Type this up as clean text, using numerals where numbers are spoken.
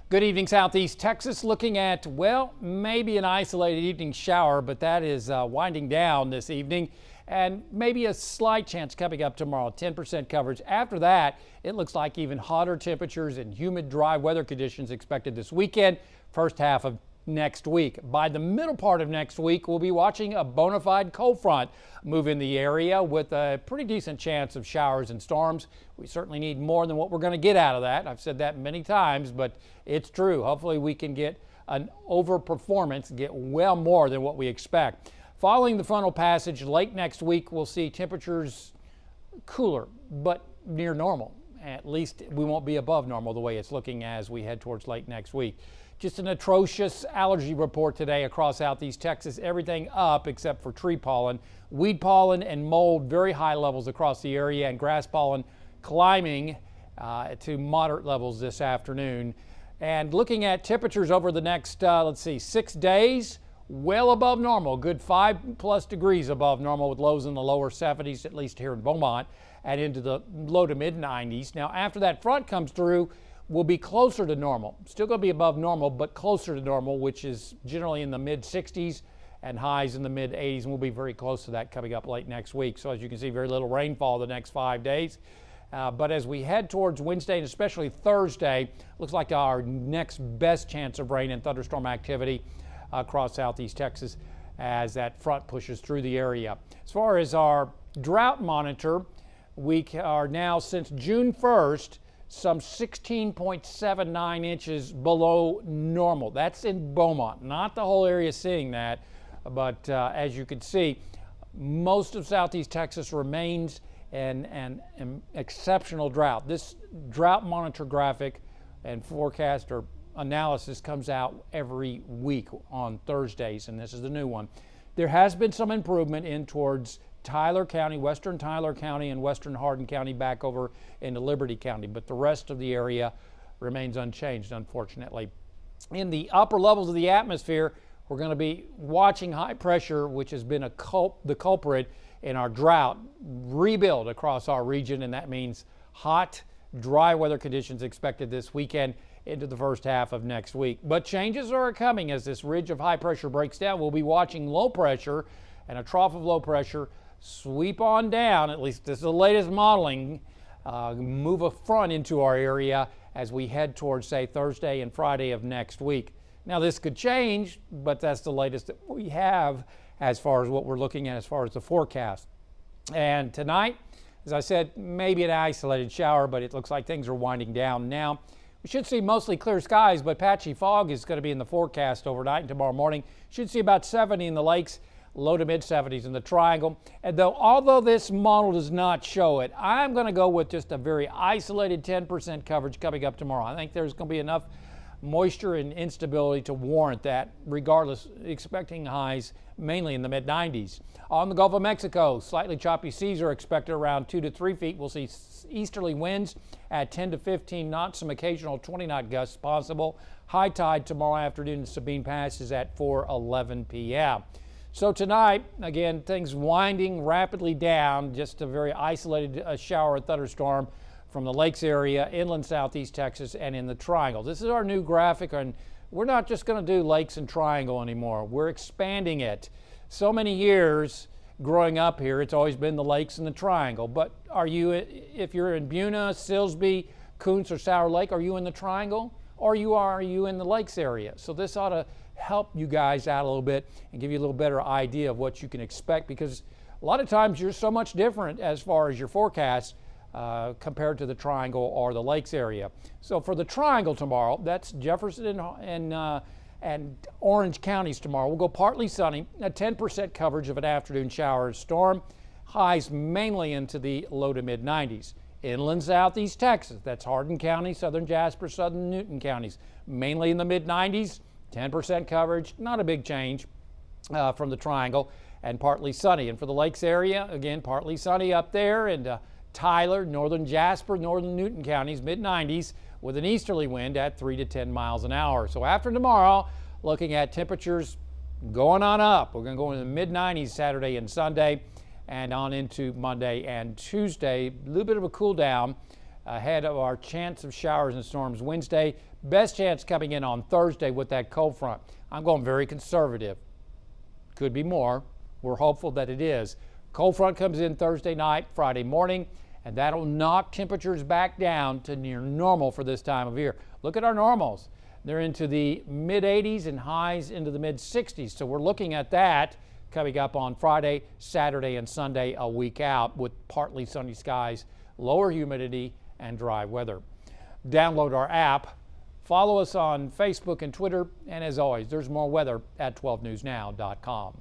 Good evening, Southeast Texas. Looking at, well, maybe an isolated evening shower, but that is winding down this evening, and maybe a slight chance coming up tomorrow, 10% coverage. After that, it looks like even hotter temperatures and humid, dry weather conditions expected this weekend, first half of next week. By the middle part of next week, we'll be watching a bona fide cold front move in the area with a pretty decent chance of showers and storms. We certainly need more than what we're going to get out of that. I've said that many times, but it's true. Hopefully we can get an overperformance, get well more than what we expect. Following the frontal passage late next week, we'll see temperatures cooler, but near normal. At least we won't be above normal the way it's looking as we head towards late next week. Just an atrocious allergy report today across Southeast Texas. Everything up except for tree pollen. Weed pollen and mold, very high levels across the area, and grass pollen climbing to moderate levels this afternoon. And looking at temperatures over the next, 6 days, well above normal. Good 5+ degrees above normal with lows in the lower 70s, at least here in Beaumont, and into the low to mid 90s. Now, after that front comes through, we'll be closer to normal. Still going to be above normal, but closer to normal, which is generally in the mid 60s and highs in the mid 80s. And we'll be very close to that coming up late next week. So as you can see, very little rainfall the next 5 days. But as we head towards Wednesday and especially Thursday, looks like our next best chance of rain and thunderstorm activity across Southeast Texas as that front pushes through the area. As far as our drought monitor, we are now, since June 1st, some 16.79 inches below normal. That's in Beaumont. Not the whole area seeing that, but as you can see, most of Southeast Texas remains an exceptional drought. This drought monitor graphic and forecast or analysis comes out every week on Thursdays, and this is the new one. There has been some improvement in towards Tyler County, western Tyler County, and western Hardin County back over into Liberty County, but the rest of the area remains unchanged, unfortunately. In the upper levels of the atmosphere, we're going to be watching high pressure, which has been the culprit in our drought, rebuild across our region, and that means hot, dry weather conditions expected this weekend into the first half of next week. But changes are coming as this ridge of high pressure breaks down. We'll be watching low pressure and a trough of low pressure sweep on down, at least this is the latest modeling, move a front into our area as we head towards, say, Thursday and Friday of next week. Now, this could change, but that's the latest that we have as far as what we're looking at as far as the forecast. And tonight, as I said, maybe an isolated shower, but it looks like things are winding down now. We should see mostly clear skies, but patchy fog is going to be in the forecast overnight and tomorrow morning. Should see about 70 in the lakes, low to mid 70s in the triangle. And although this model does not show it, I'm going to go with just a very isolated 10% coverage coming up tomorrow. I think there's going to be enough moisture and instability to warrant that, regardless, expecting highs mainly in the mid 90s. On the Gulf of Mexico, slightly choppy seas are expected around 2 to 3 feet. We'll see easterly winds at 10 to 15 knots, some occasional 20-knot gusts possible. High tide tomorrow afternoon in Sabine Pass is at 4:11 p.m. So tonight, again, things winding rapidly down, just a very isolated shower and thunderstorm from the lakes area, inland Southeast Texas, and in the triangle. This is our new graphic, and we're not just going to do lakes and triangle anymore. We're expanding it. So many years growing up here, it's always been the lakes and the triangle. But if you're in Buna, Silsbee, Koontz, or Sour Lake, are you in the triangle? Or are you in the lakes area? So this ought to help you guys out a little bit and give you a little better idea of what you can expect, because a lot of times you're so much different as far as your forecast compared to the triangle or the lakes area. So for the triangle tomorrow, that's Jefferson and Orange counties tomorrow. We'll go partly sunny, a 10% coverage of an afternoon shower or storm, highs mainly into the low to mid 90s. Inland Southeast Texas, that's Hardin County, southern Jasper, southern Newton counties, mainly in the mid 90s, 10% coverage, not a big change from the triangle, and partly sunny. And for the lakes area, again, partly sunny up there, and Tyler, northern Jasper, northern Newton counties, mid 90s, with an easterly wind at 3 to 10 miles an hour. So after tomorrow, looking at temperatures going on up. We're going to go into the mid 90s Saturday and Sunday, and on into Monday and Tuesday. A little bit of a cool down ahead of our chance of showers and storms Wednesday. Best chance coming in on Thursday with that cold front. I'm going very conservative. Could be more. We're hopeful that it is. Cold front comes in Thursday night, Friday morning, and that'll knock temperatures back down to near normal for this time of year. Look at our normals. They're into the mid 80s and highs into the mid 60s. So we're looking at that coming up on Friday, Saturday, and Sunday, a week out with partly sunny skies, lower humidity, and dry weather. Download our app, follow us on Facebook and Twitter, and as always, there's more weather at 12newsnow.com.